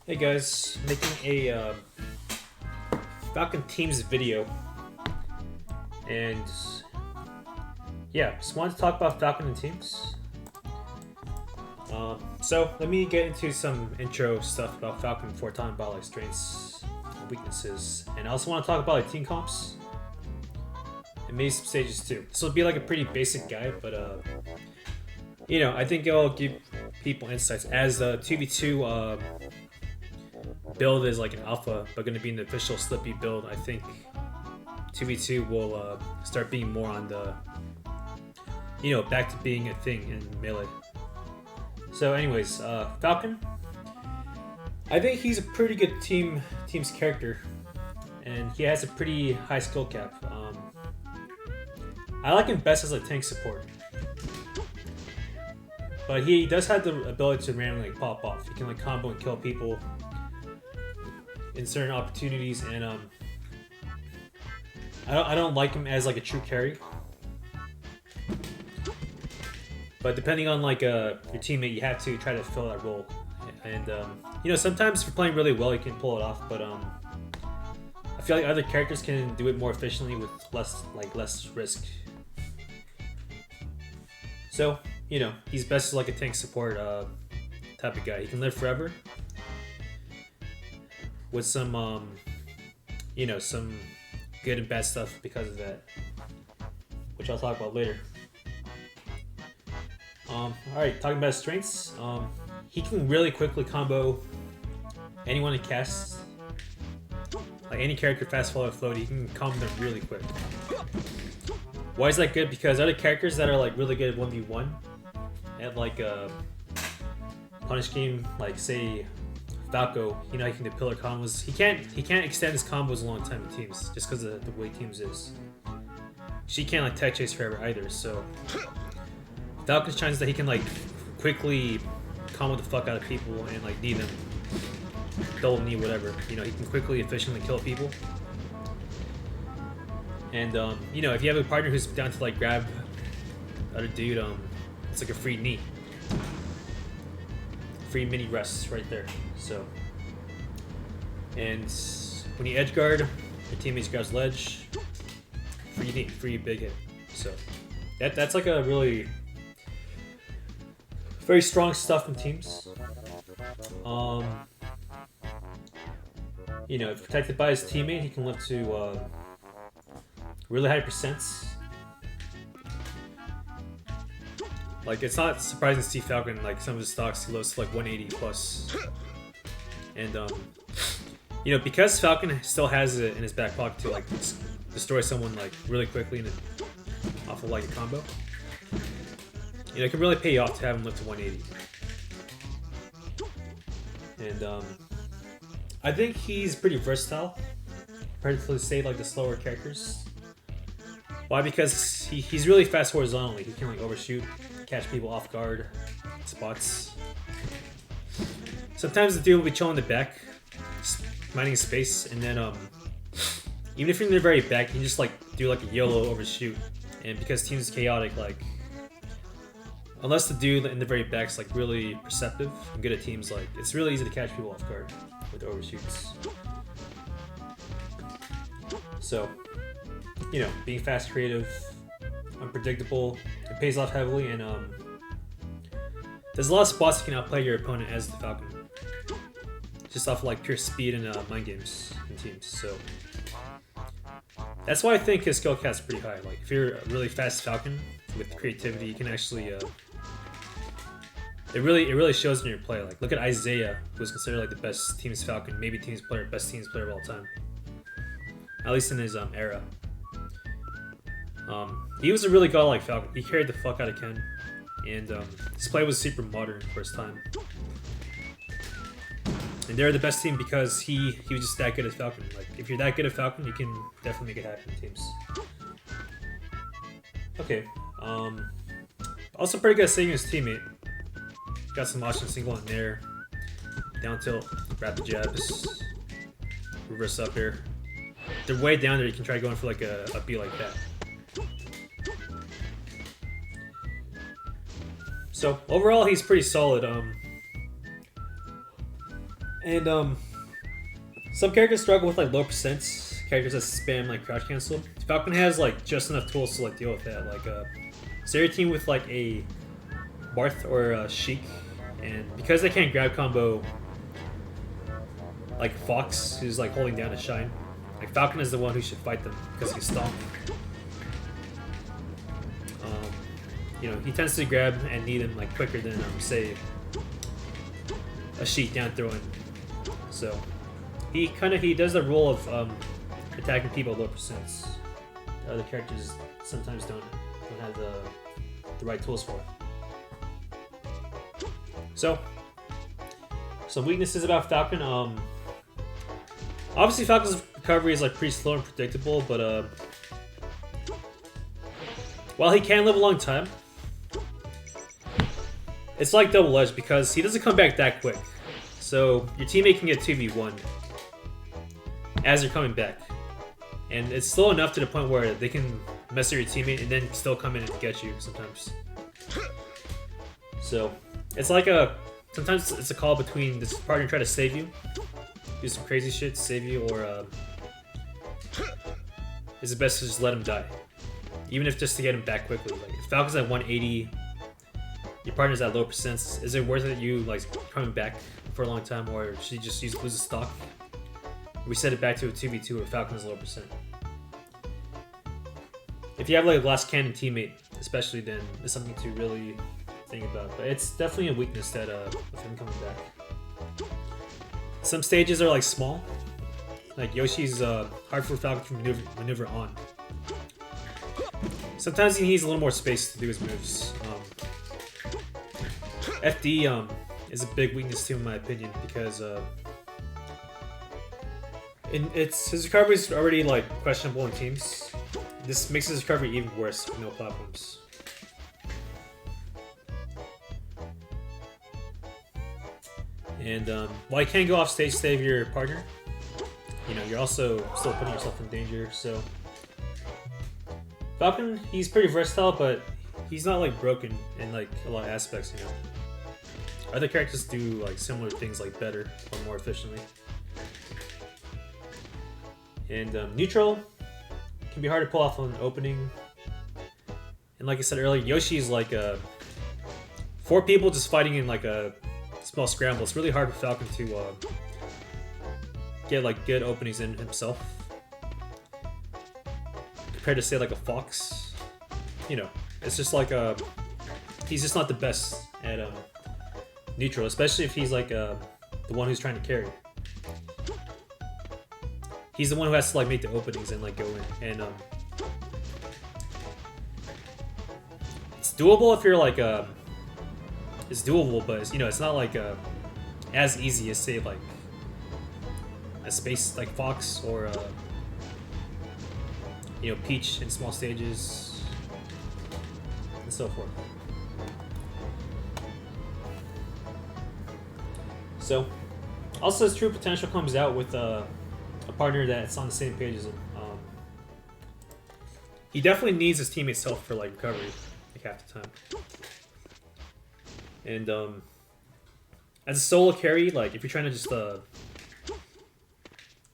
Hey guys, making a Falcon Teams video, and yeah, just wanted to talk about Falcon and Teams. So let me get into some intro stuff about Falcon before talking about like strengths and weaknesses, and I also want to talk about like team comps and maybe some stages too. This will be like a pretty basic guide, but I think it'll give people insights as the 2v2 build is like an alpha, but going to be an official Slippy build. I think 2v2 will start being more on the, back to being a thing in Melee. So anyways, Falcon, I think he's a pretty good team's character, and he has a pretty high skill cap. I like him best as a tank support, but he does have the ability to randomly pop off. He can like combo and kill people in certain opportunities, and I don't like him as like a true carry. But depending on like your teammate, you have to try to fill that role. And sometimes if you're playing really well, you can pull it off. But I feel like other characters can do it more efficiently with less risk. So he's best as like a tank support type of guy. He can live forever with some some good and bad stuff because of that, which I'll talk about later. Alright, talking about his strengths, he can really quickly combo anyone he casts. Like any character, fast forward float, he can combo them really quick. Why is that good? Because other characters that are like really good at 1v1 at like a punish game, like say Falco, he can do pillar combos. He can't extend his combos a long time in teams just because of the way teams is. She can't like tech chase forever either, so Falcon's chance that he can like quickly combo the fuck out of people and like knee them, double knee, whatever. He can quickly, efficiently kill people. And if you have a partner who's down to like grab other dude, it's like a free knee, free mini rest right there. So, and when you edge guard, your teammates grabs ledge, free knee, free big hit. So that's like a really very strong stuff in teams. If protected by his teammate, he can live to really high percents. Like, it's not surprising to see Falcon, like some of his stocks, he lives to like 180 plus. And because Falcon still has it in his back pocket to like destroy someone like really quickly and off of like a combo, it can really pay off to have him live to 180. And I think he's pretty versatile, particularly say like the slower characters. Why? Because he's really fast horizontally. He can like overshoot, catch people off guard spots. Sometimes the dude will be chilling in the back, minding space, and then even if you're in the very back, you can just like do like a YOLO overshoot. And because teams is chaotic, like unless the dude in the very back's like really perceptive and good at teams, like it's really easy to catch people off guard with overshoots. So, being fast, creative, unpredictable, it pays off heavily, and there's a lot of spots you can outplay your opponent as the Falcon, just off of like pure speed and mind games and teams. So that's why I think his skill cap's pretty high. Like if you're a really fast Falcon with creativity, you can actually it really shows in your play. Like look at Isaiah, who's considered like the best teams Falcon, maybe teams player, best teams player of all time, at least in his era. He was a really godlike Falcon. He carried the fuck out of Ken, and his play was super modern for his time. And they're the best team because he was just that good at Falcon. Like if you're that good at Falcon, you can definitely make it happen in teams. Okay. Also pretty good at saving his teammate. Got some options, single in there, down tilt, rapid jabs, reverse up here. They're way down there. You can try going for like a B like that. So overall, he's pretty solid. And some characters struggle with like low percents. Characters that spam like crouch cancel. Falcon has like just enough tools to like deal with that. Like say your team with like a Barth or a Sheik, and because they can't grab combo like Fox, who's like holding down a Shine, like Falcon is the one who should fight them because he can stomp. You know, he tends to grab and need him like quicker than say a Sheik down throwing. So he does the role of attacking people at low percents. Other characters sometimes don't have the right tools for it. So some weaknesses about Falcon. Obviously Falcon's recovery is like pretty slow and predictable, but while he can live a long time, it's like double-edged because he doesn't come back that quick. So your teammate can get 2v1 as they're coming back. And it's slow enough to the point where they can mess with your teammate and then still come in and get you sometimes. So it's like sometimes it's a call between this partner trying to save you, do some crazy shit to save you, or is it best to just let him die? Even if just to get him back quickly. Like if Falcon's at 180, your partner's at low percents, is it worth it you like coming back for a long time, or should you just lose a stock? We set it back to a 2v2 where Falcon is low percent. If you have like a glass cannon teammate, especially, then it's something to really think about. But it's definitely a weakness that with him coming back. Some stages are like small. Like Yoshi's hard for Falcon to maneuver on. Sometimes he needs a little more space to do his moves. FD is a big weakness too, in my opinion, because his recovery is already like questionable in teams. This makes his recovery even worse with no platforms. And while you can't go off stage to save your partner, you know, you're also still putting yourself in danger. So Falcon, he's pretty versatile, but he's not like broken in like a lot of aspects, you know. Other characters do like similar things like better or more efficiently. And neutral can be hard to pull off on an opening. And like I said earlier, Yoshi is like 4 people just fighting in like a small scramble. It's really hard for Falcon to get like good openings in himself. Compared to say like a Fox, you know, it's just like he's just not the best at neutral, especially if he's like the one who's trying to carry. He's the one who has to like make the openings and like go in, and it's doable if you're like it's doable, but it's, you know, it's not like as easy as say like a space like Fox or you know, Peach in small stages and so forth. So also his true potential comes out with a partner that's on the same page as him. He definitely needs his teammates' help for like recovery, like half the time. And as a solo carry, like if you're trying to just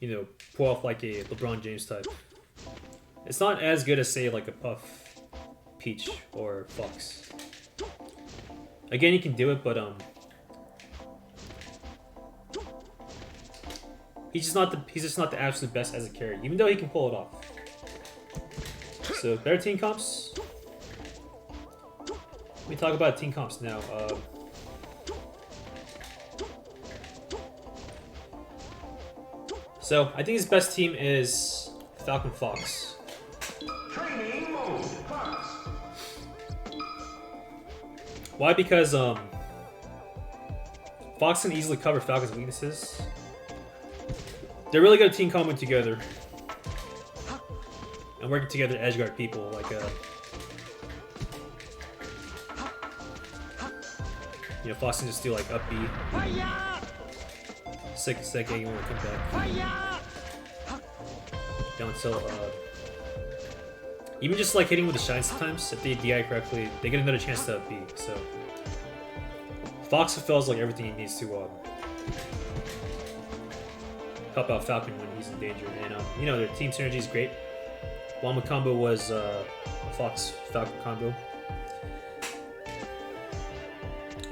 you know, pull off like a LeBron James type, it's not as good as say like a Puff, Peach, or Fox. Again, you can do it, but he's just not the absolute best as a carry, even though he can pull it off. So better team comps. Let me talk about team comps now. So I think his best team is Falcon Fox. Training mode, Fox. Why? Because Fox can easily cover Falcon's weaknesses. They're really good at team comboing together and working together to edge guard people. Like you know, Fox can just do like up B. Sick getting when we come back. Down tilt. Even just like hitting with the shine sometimes, if they DI correctly, they get another chance to up B. So Fox fulfills like everything he needs to help out Falcon when he's in danger. And you know, their team synergy is great. Wama combo was a Fox Falcon combo.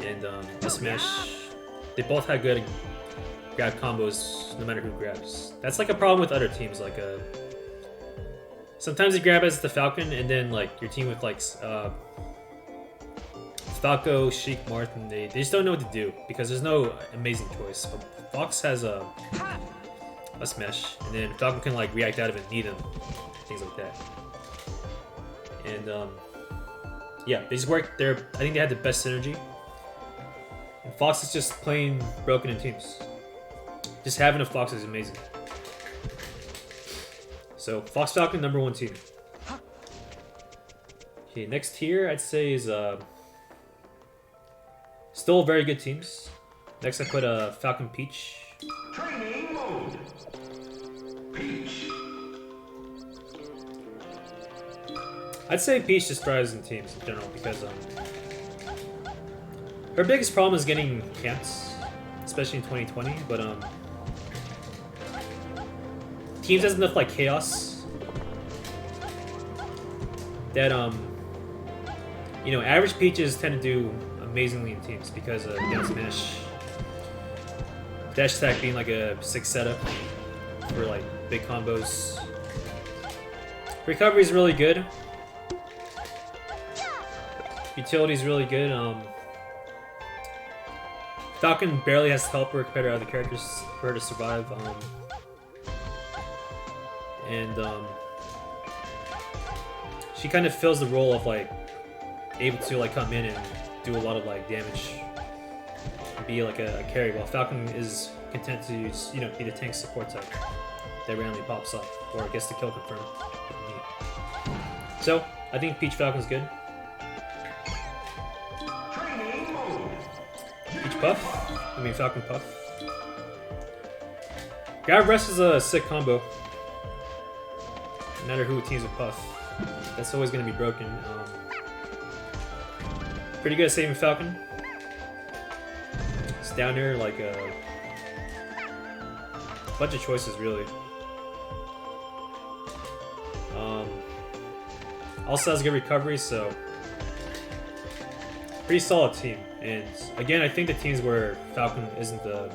And smash. They both had good grab combos no matter who grabs. That's like a problem with other teams. Like sometimes you grab as the Falcon, and then like your team with like Falco, Sheik, Martin, they just don't know what to do because there's no amazing choice. But Fox has a smash, and then Falcon can like react out of it and need him, things like that. And yeah, they just work. I think they had the best synergy. And Fox is just playing broken in teams. Just having a Fox is amazing. So Fox Falcon #1 team. Okay, next tier I'd say is still very good teams. Next I put Falcon Peach. Training mode. Peach. I'd say Peach just thrives in teams in general because her biggest problem is getting camps, especially in 2020. But teams has enough like chaos that you know, average Peaches tend to do amazingly in teams because of down smash, dash attack being like a 6 setup for like big combos. Recovery is really good. Utility is really good. Falcon barely has to help her compared to other characters for her to survive. She kind of fills the role of like able to like come in and do a lot of like damage, and be like a carry, while Falcon is content to use, you know, be the tank support type that randomly pops up or gets the kill confirmed. So I think Peach Falcon's good. Peach Puff. I mean Falcon Puff. Grab Rest is a sick combo. No matter who teams with Puff, that's always going to be broken. Pretty good at saving Falcon. It's down here like a bunch of choices, really. Also has good recovery, so pretty solid team. And again, I think the teams where Falcon isn't the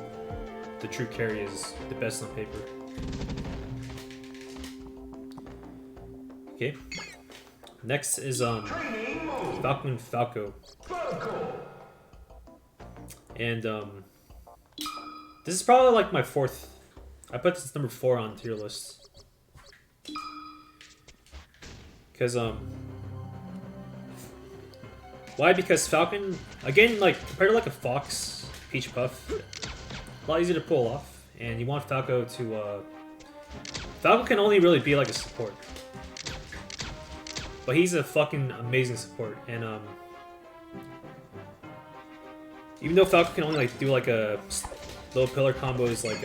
true carry is the best on paper. Okay. Next is Falcon and Falco. And this is probably like my fourth. I put this #4 on tier list. Because why? Because Falcon, again, like compared to like a Fox, Peach Puff, a lot easier to pull off, and you want Falco to. Falco can only really be like a support, but he's a fucking amazing support, and even though Falco can only like do like a low pillar combos, like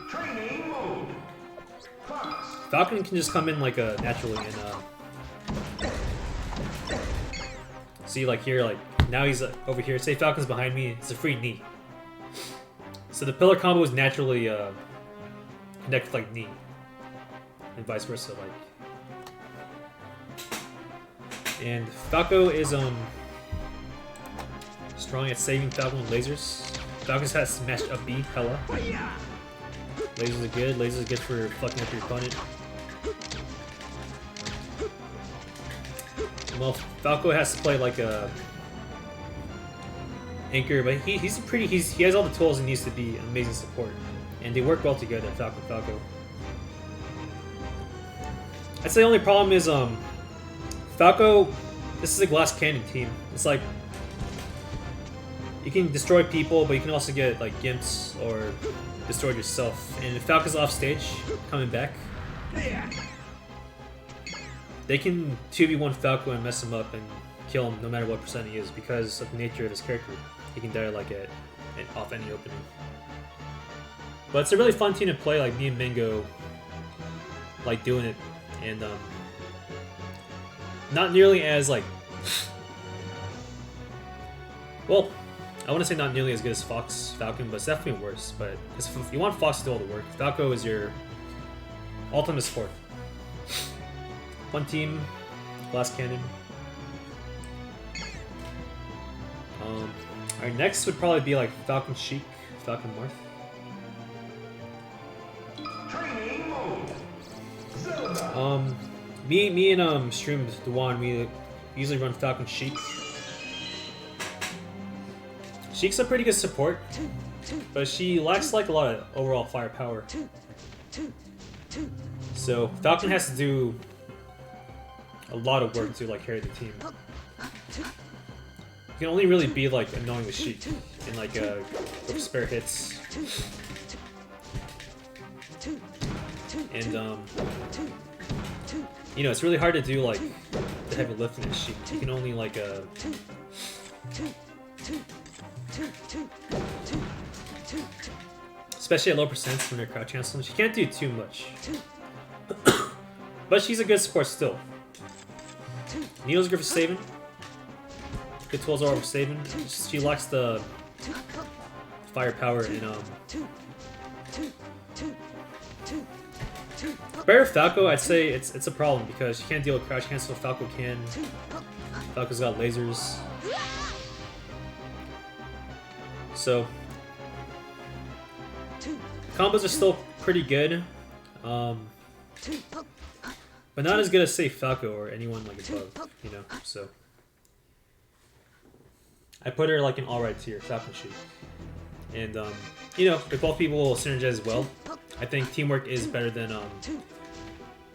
Training mode. Falcon can just come in like naturally and see, like here, like now he's over here. Say Falcon's behind me, it's a free knee. So the pillar combo is naturally connect with like knee, and vice versa. Like, and Falco is strong at saving Falcon with lasers. Falcon has smashed up B hella. Lasers are good. Lasers are good for fucking up your opponent. Well, Falco has to play like a anchor, but he has all the tools he needs to be an amazing support, and they work well together. Falco. I'd say the only problem is Falco. This is a glass cannon team. It's like you can destroy people, but you can also get like gimps or destroyed yourself. And if Falcon's off stage, coming back, they can 2v1 Falco and mess him up and kill him no matter what percent he is because of the nature of his character. He can die like off any opening. But it's a really fun team to play. Like me and Mingo like doing it, and not nearly as like. Well, I wouldn't say not nearly as good as Falcon, but it's definitely worse. But if you want Fox to do all the work, Falco is your ultimate support. One team, glass cannon. Our next would probably be like Falcon Sheik, Falcon Marth. Training mode. Zelda. Me and Stream Dewan, we usually run Falcon Sheik. Sheik's a pretty good support, but she lacks like a lot of overall firepower. So Falcon has to do a lot of work to like carry the team. You can only really be like annoying with Sheik and like with spare hits. And you know, it's really hard to do like the heavy lifting with Sheik. You can only like especially at low percents when they're crouch canceling. She can't do too much. But she's a good support still. Needle's good for saving. Good tools are for saving. She lacks the firepower in Better Falco, I'd say it's a problem because she can't deal with crouch cancel. Falco can. Falco's got lasers. So combos are still pretty good. But not as good as say Falco or anyone like above, you know. So I put her like an alright tier, Falcon Sheik. And you know, if both people will synergize well, I think teamwork is better than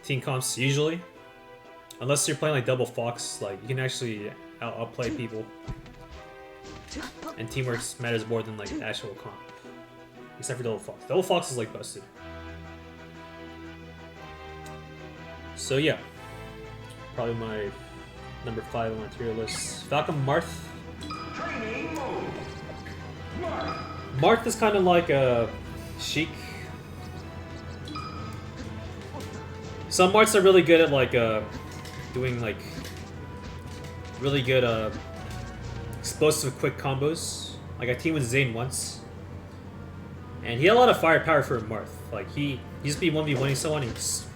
team comps usually. Unless you're playing like double Fox, like you can actually outplay people. And teamwork matters more than like actual comp. Except for double Fox. Double Fox is like busted. So yeah, probably my number 5 on my tier list. Falcon Marth. Training mode. Marth. Marth is kind of like a Sheik. Some Marths are really good at like doing like really good explosive quick combos. Like I teamed with Zane once, and he had a lot of firepower for a Marth. Like he just be 1v1ing someone, and just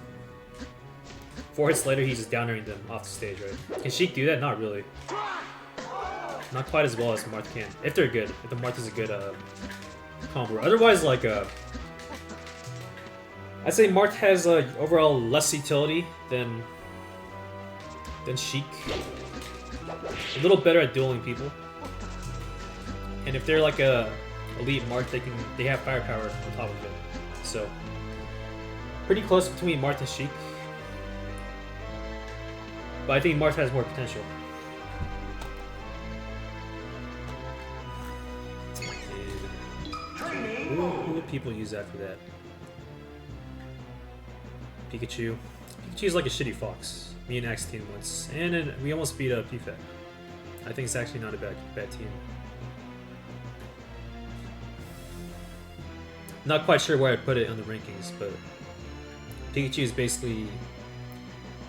4 hits later he's just downering them off the stage, right? Can Sheik do that? Not really. Not quite as well as Marth can. If they're good. If the Marth is a good combo. Otherwise, like I'd say Marth has overall less utility than Sheik. A little better at dueling people. And if they're like a elite Marth, they have firepower on top of it. So pretty close between Marth and Sheik. But I think Marth has more potential. Who would people use after that? Pikachu. Pikachu's like a shitty Fox. Me and Axe team once. And then we almost beat PFAT. I think it's actually not a bad team. Not quite sure where I'd put it on the rankings, but Pikachu is basically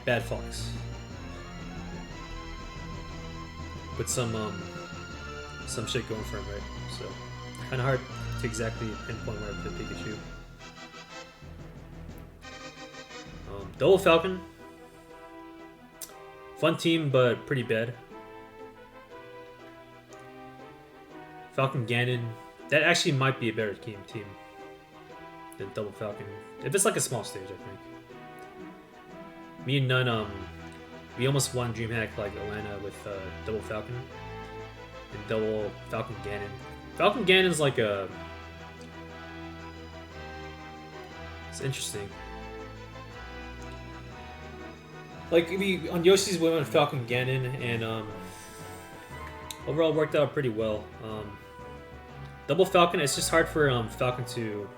bad Fox. With some shit going for him, right? So kind of hard to exactly pinpoint where I put Pikachu. Double Falcon. Fun team, but pretty bad. Falcon Ganon. That actually might be a better team than Double Falcon. If it's like a small stage, I think. Me and Nun, we almost won DreamHack like Atlanta with Double Falcon. And Double Falcon Ganon. Falcon Ganon's like a... It's interesting. Like, on Yoshi's we went with Falcon Ganon, and overall worked out pretty well. Double Falcon, it's just hard for Falcon to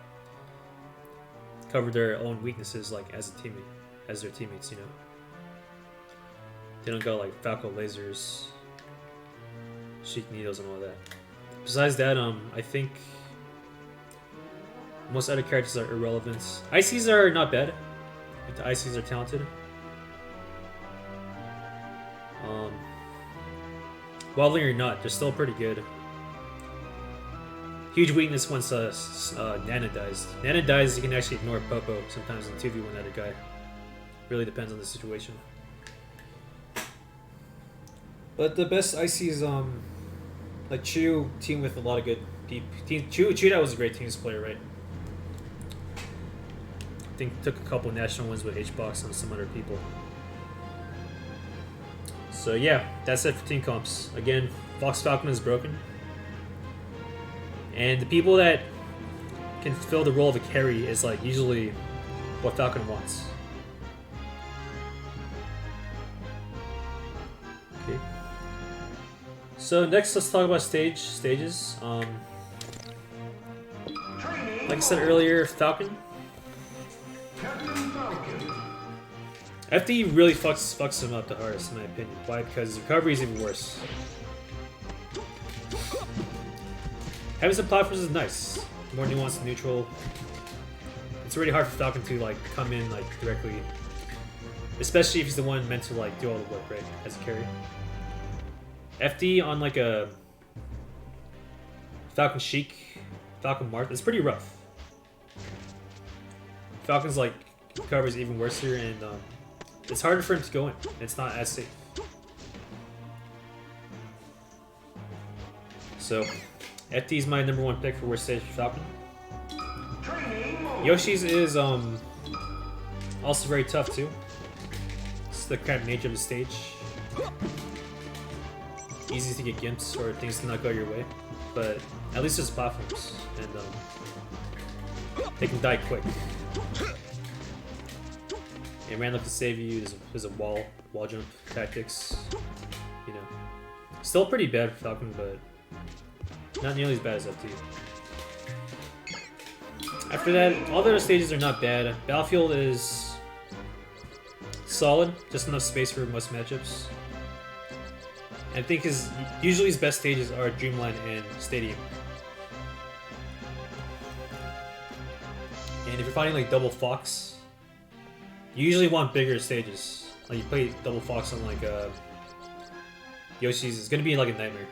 cover their own weaknesses, like as their teammates, you know. They don't go like Falco lasers, Sheik needles, and all that. Besides that, I think most other characters are irrelevant. Ices are not bad. The Ices are talented. Wildling or not, they're still pretty good. Huge weakness once Nana dies. Nana dies, you can actually ignore Popo sometimes in 2v1 other guy. Really depends on the situation. But the best I see is like Chu, team with a lot of good people. Chu that was a great teams player, right? I think took a couple national wins with HBox on some other people. So yeah, that's it for team comps. Again, Fox Falcon is broken. And the people that can fill the role of a carry is like usually what Falcon wants. Okay. So next, let's talk about stages. Like I said earlier, Falcon. FD really fucks him up the hardest, in my opinion. Why? Because his recovery is even worse. Having some platforms is nice. More nuanced and neutral. It's really hard for Falcon to like come in like directly, especially if he's the one meant to like do all the work, right, as a carry. FD on like a Falcon Sheik, Falcon Marth, it's pretty rough. Falcon's like recovery is even worse here, and it's harder for him to go in. It's not as safe. So, FD is my #1 pick for worst stage for Falcon. Yoshi's is also very tough too. It's the kind of nature of the stage. Easy to get gimps or things to not go your way, but at least there's platforms, and they can die quick. And random to save you. There's a wall jump tactics. You know, still pretty bad for Falcon, but not nearly as bad as FD. After that, all the other stages are not bad. Battlefield is solid, just enough space for most matchups. I think usually his best stages are Dreamland and Stadium. And if you're fighting like Double Fox, you usually want bigger stages. Like you play Double Fox on like Yoshi's, it's gonna be like a nightmare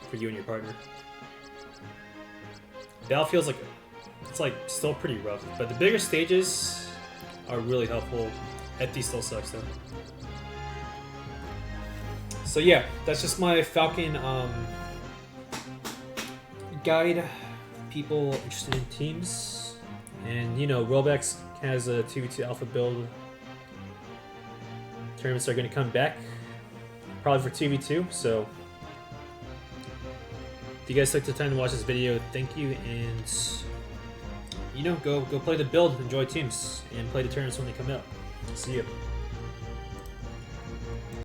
for you and your partner. Battlefield's like it's like still pretty rough, but the bigger stages are really helpful. FD still sucks though. So yeah, that's just my Falcon guide for people interested in teams. And you know, Roblox has a 2v2 alpha build. Tournaments are going to come back, probably for 2v2. So if you guys took the time to watch this video, thank you, and you know, go play the build, enjoy teams, and play the tournaments when they come out. See you.